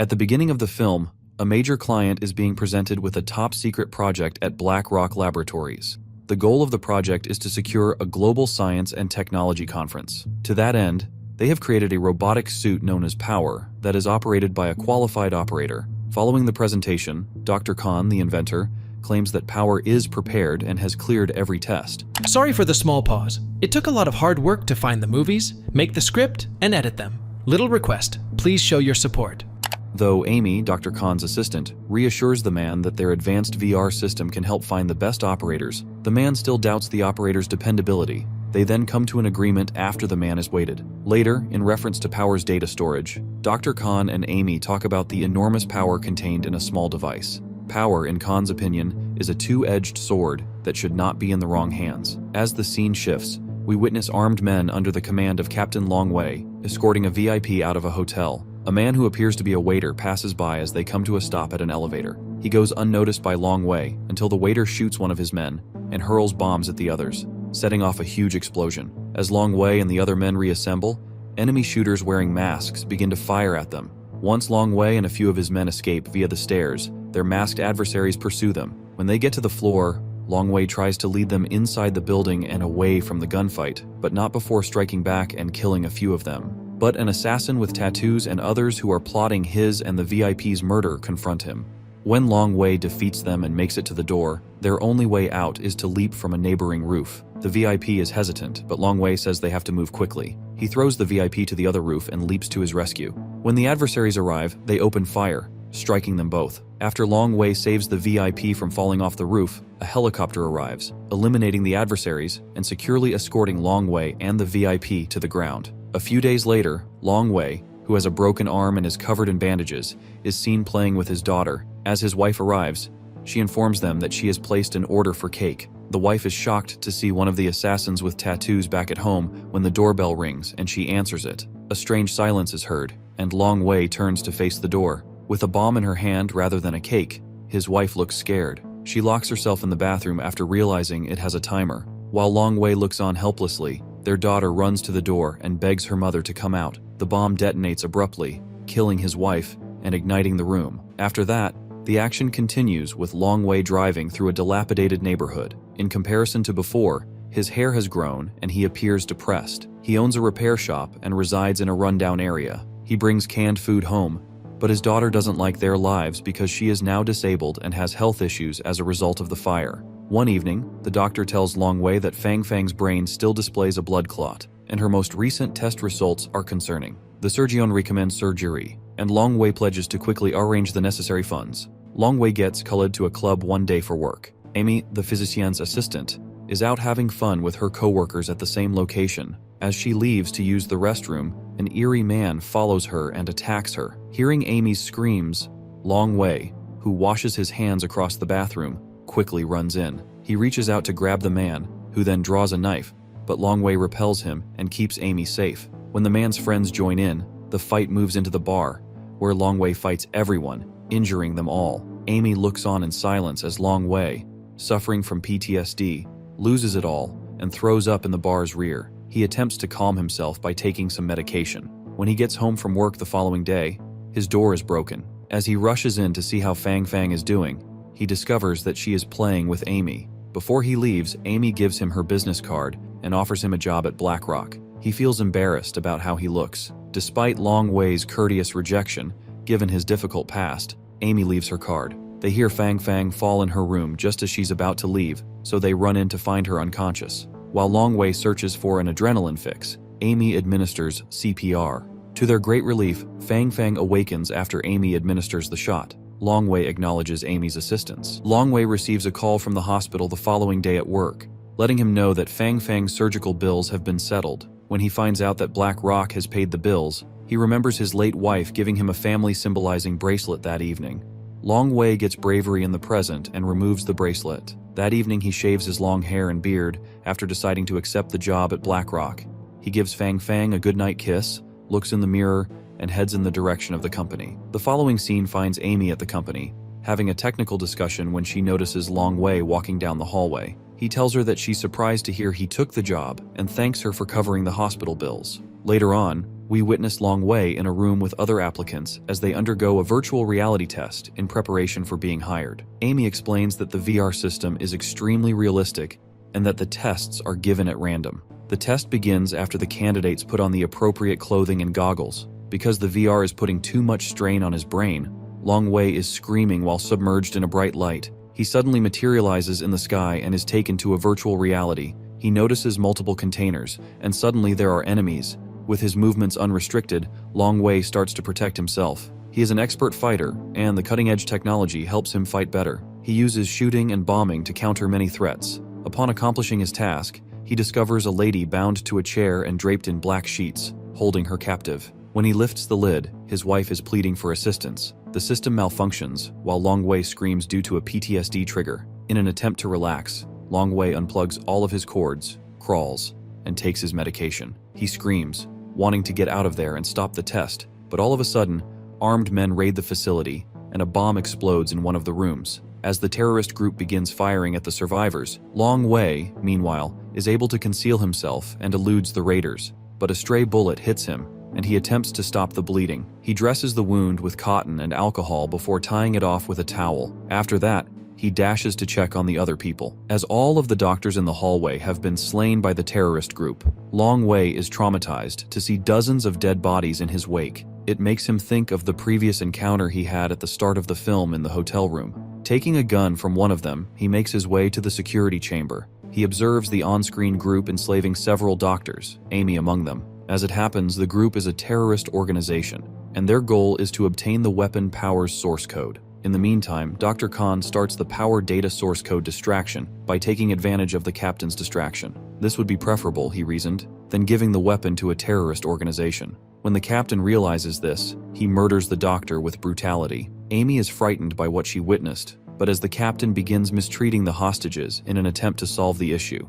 At the beginning of the film, a major client is being presented with a top-secret project at Black Rock Laboratories. The goal of the project is to secure a global science and technology conference. To that end, they have created a robotic suit known as Power that is operated by a qualified operator. Following the presentation, Dr. Khan, the inventor, claims that Power is prepared and has cleared every test. Sorry for the small pause. It took a lot of hard work to find the movies, make the script, and edit them. Little request, please show your support. Though Amy, Dr. Khan's assistant, reassures the man that their advanced VR system can help find the best operators, the man still doubts the operator's dependability. They then come to an agreement after the man is waited. Later, in reference to Power's data storage, Dr. Khan and Amy talk about the enormous power contained in a small device. Power, in Khan's opinion, is a two-edged sword that should not be in the wrong hands. As the scene shifts, we witness armed men under the command of Captain Long Wei escorting a VIP out of a hotel. A man who appears to be a waiter passes by as they come to a stop at an elevator. He goes unnoticed by Long Wei until the waiter shoots one of his men and hurls bombs at the others, setting off a huge explosion. As Long Wei and the other men reassemble, enemy shooters wearing masks begin to fire at them. Once Long Wei and a few of his men escape via the stairs, their masked adversaries pursue them. When they get to the floor, Long Wei tries to lead them inside the building and away from the gunfight, but not before striking back and killing a few of them. But an assassin with tattoos and others who are plotting his and the VIP's murder confront him. When Long Wei defeats them and makes it to the door, their only way out is to leap from a neighboring roof. The VIP is hesitant, but Long Wei says they have to move quickly. He throws the VIP to the other roof and leaps to his rescue. When the adversaries arrive, they open fire, striking them both. After Long Wei saves the VIP from falling off the roof, a helicopter arrives, eliminating the adversaries and securely escorting Long Wei and the VIP to the ground. A few days later, Long Wei, who has a broken arm and is covered in bandages, is seen playing with his daughter. As his wife arrives, she informs them that she has placed an order for cake. The wife is shocked to see one of the assassins with tattoos back at home when the doorbell rings and she answers it. A strange silence is heard, and Long Wei turns to face the door. With a bomb in her hand rather than a cake, his wife looks scared. She locks herself in the bathroom after realizing it has a timer. While Long Wei looks on helplessly, their daughter runs to the door and begs her mother to come out. The bomb detonates abruptly, killing his wife and igniting the room. After that, the action continues with Long Wei driving through a dilapidated neighborhood. In comparison to before, his hair has grown and he appears depressed. He owns a repair shop and resides in a rundown area. He brings canned food home, but his daughter doesn't like their lives because she is now disabled and has health issues as a result of the fire. One evening, the doctor tells Long Wei that Fang Fang's brain still displays a blood clot, and her most recent test results are concerning. The surgeon recommends surgery, and Long Wei pledges to quickly arrange the necessary funds. Long Wei gets called to a club one day for work. Amy, the physician's assistant, is out having fun with her co-workers at the same location. As she leaves to use the restroom, an eerie man follows her and attacks her. Hearing Amy's screams, Long Wei, who washes his hands across the bathroom, quickly runs in. He reaches out to grab the man, who then draws a knife, but Long Wei repels him and keeps Amy safe. When the man's friends join in, the fight moves into the bar, where Long Wei fights everyone, injuring them all. Amy looks on in silence as Long Wei, suffering from PTSD, loses it all and throws up in the bar's rear. He attempts to calm himself by taking some medication. When he gets home from work the following day, his door is broken. As he rushes in to see how Fang Fang is doing, he discovers that she is playing with Amy. Before he leaves, Amy gives him her business card and offers him a job at Black Rock. He feels embarrassed about how he looks. Despite Long Wei's courteous rejection, given his difficult past, Amy leaves her card. They hear Fang Fang fall in her room just as she's about to leave, so they run in to find her unconscious. While Long Wei searches for an adrenaline fix, Amy administers CPR. To their great relief, Fang Fang awakens after Amy administers the shot. Long Wei acknowledges Amy's assistance. Long Wei receives a call from the hospital the following day at work, letting him know that Fang Fang's surgical bills have been settled. When he finds out that Black Rock has paid the bills, he remembers his late wife giving him a family-symbolizing bracelet that evening. Long Wei gets bravery in the present and removes the bracelet. That evening he shaves his long hair and beard after deciding to accept the job at Black Rock. He gives Fang Fang a goodnight kiss, looks in the mirror, and heads in the direction of the company. The following scene finds Amy at the company, having a technical discussion when she notices Long Wei walking down the hallway. He tells her that she's surprised to hear he took the job and thanks her for covering the hospital bills. Later on, We witness Long Wei in a room with other applicants as they undergo a virtual reality test in preparation for being hired. Amy explains that the VR system is extremely realistic and that the tests are given at random. The test begins after the candidates put on the appropriate clothing and goggles. Because the VR is putting too much strain on his brain, Long Wei is screaming while submerged in a bright light. He suddenly materializes in the sky and is taken to a virtual reality. He notices multiple containers, and suddenly there are enemies. With his movements unrestricted, Long Wei starts to protect himself. He is an expert fighter, and the cutting-edge technology helps him fight better. He uses shooting and bombing to counter many threats. Upon accomplishing his task, he discovers a lady bound to a chair and draped in black sheets, holding her captive. When he lifts the lid, his wife is pleading for assistance. The system malfunctions, while Long Wei screams due to a PTSD trigger. In an attempt to relax, Long Wei unplugs all of his cords, crawls, and takes his medication. He screams, wanting to get out of there and stop the test, but all of a sudden, armed men raid the facility, and a bomb explodes in one of the rooms. As the terrorist group begins firing at the survivors, Long Wei, meanwhile, is able to conceal himself and eludes the raiders, but a stray bullet hits him, and he attempts to stop the bleeding. He dresses the wound with cotton and alcohol before tying it off with a towel. After that, he dashes to check on the other people. As all of the doctors in the hallway have been slain by the terrorist group, Long Wei is traumatized to see dozens of dead bodies in his wake. It makes him think of the previous encounter he had at the start of the film in the hotel room. Taking a gun from one of them, he makes his way to the security chamber. He observes the on-screen group enslaving several doctors, Amy among them. As it happens, the group is a terrorist organization, and their goal is to obtain the weapon power's source code. In the meantime, Dr. Khan starts the power data source code distraction by taking advantage of the captain's distraction. This would be preferable, he reasoned, than giving the weapon to a terrorist organization. When the captain realizes this, he murders the doctor with brutality. Amy is frightened by what she witnessed, but as the captain begins mistreating the hostages in an attempt to solve the issue,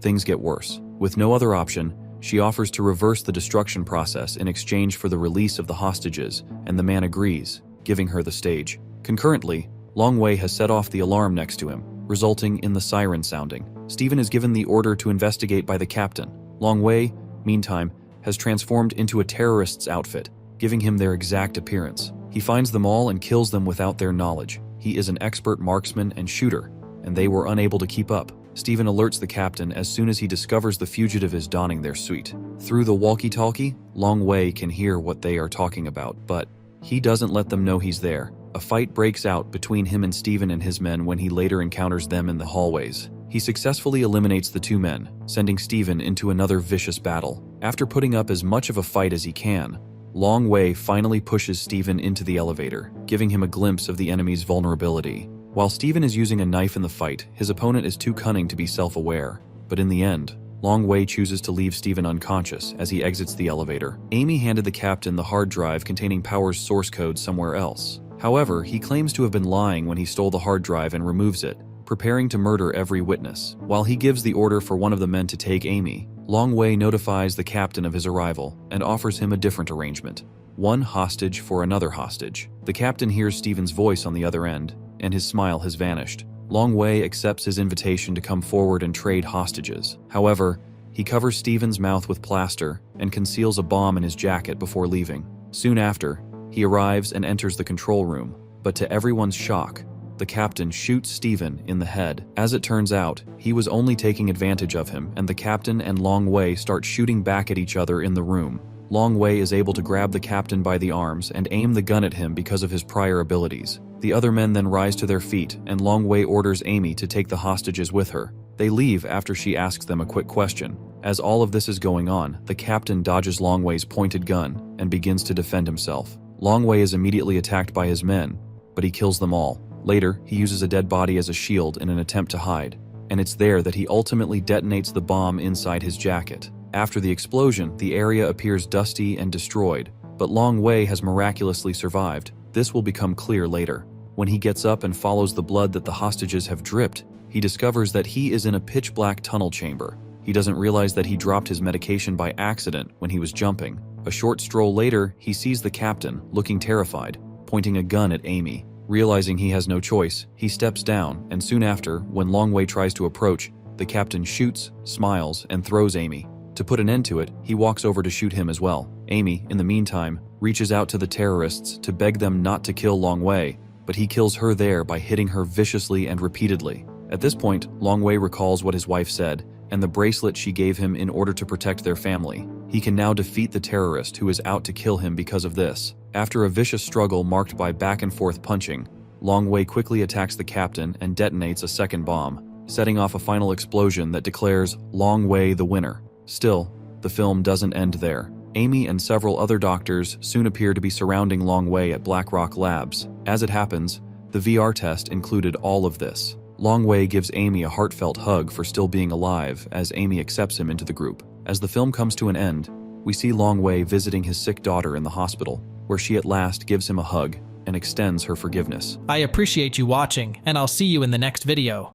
things get worse. With no other option, she offers to reverse the destruction process in exchange for the release of the hostages, and the man agrees, giving her the stage. Concurrently, Long Wei has set off the alarm next to him, resulting in the siren sounding. Stephen is given the order to investigate by the captain. Long Wei, meantime, has transformed into a terrorist's outfit, giving him their exact appearance. He finds them all and kills them without their knowledge. He is an expert marksman and shooter, and they were unable to keep up. Stephen alerts the captain as soon as he discovers the fugitive is donning their suit. Through the walkie-talkie, Long Wei can hear what they are talking about, but he doesn't let them know he's there. A fight breaks out between him and Stephen and his men when he later encounters them in the hallways. He successfully eliminates the two men, sending Stephen into another vicious battle. After putting up as much of a fight as he can, Long Wei finally pushes Stephen into the elevator, giving him a glimpse of the enemy's vulnerability. While Stephen is using a knife in the fight, his opponent is too cunning to be self-aware. But in the end, Long Wei chooses to leave Stephen unconscious as he exits the elevator. Amy handed the captain the hard drive containing Power's source code somewhere else. However, he claims to have been lying when he stole the hard drive and removes it, preparing to murder every witness. While he gives the order for one of the men to take Amy, Long Wei notifies the captain of his arrival and offers him a different arrangement. One hostage for another hostage. The captain hears Stephen's voice on the other end, and his smile has vanished. Long Wei accepts his invitation to come forward and trade hostages. However, he covers Stephen's mouth with plaster and conceals a bomb in his jacket before leaving. Soon after, he arrives and enters the control room, but to everyone's shock, the captain shoots Stephen in the head. As it turns out, he was only taking advantage of him, and the captain and Long Wei start shooting back at each other in the room. Long Wei is able to grab the captain by the arms and aim the gun at him because of his prior abilities. The other men then rise to their feet, and Long Wei orders Amy to take the hostages with her. They leave after she asks them a quick question. As all of this is going on, the captain dodges Long Wei's pointed gun and begins to defend himself. Long Wei is immediately attacked by his men, but he kills them all. Later, he uses a dead body as a shield in an attempt to hide, and it's there that he ultimately detonates the bomb inside his jacket. After the explosion, the area appears dusty and destroyed, but Long Wei has miraculously survived. This will become clear later. When he gets up and follows the blood that the hostages have dripped, he discovers that he is in a pitch-black tunnel chamber. He doesn't realize that he dropped his medication by accident when he was jumping. A short stroll later, he sees the captain, looking terrified, pointing a gun at Amy. Realizing he has no choice, he steps down, and soon after, when Long Wei tries to approach, the captain shoots, smiles, and throws Amy. To put an end to it, he walks over to shoot him as well. Amy, in the meantime, reaches out to the terrorists to beg them not to kill Long Wei, but he kills her there by hitting her viciously and repeatedly. At this point, Long Wei recalls what his wife said, and the bracelet she gave him in order to protect their family. He can now defeat the terrorist who is out to kill him because of this. After a vicious struggle marked by back-and-forth punching, Long Wei quickly attacks the captain and detonates a second bomb, setting off a final explosion that declares Long Wei the winner. Still, the film doesn't end there. Amy and several other doctors soon appear to be surrounding Long Wei at Black Rock Labs. As it happens, the VR test included all of this. Long Wei gives Amy a heartfelt hug for still being alive as Amy accepts him into the group. As the film comes to an end, we see Long Wei visiting his sick daughter in the hospital, where she at last gives him a hug and extends her forgiveness. I appreciate you watching, and I'll see you in the next video.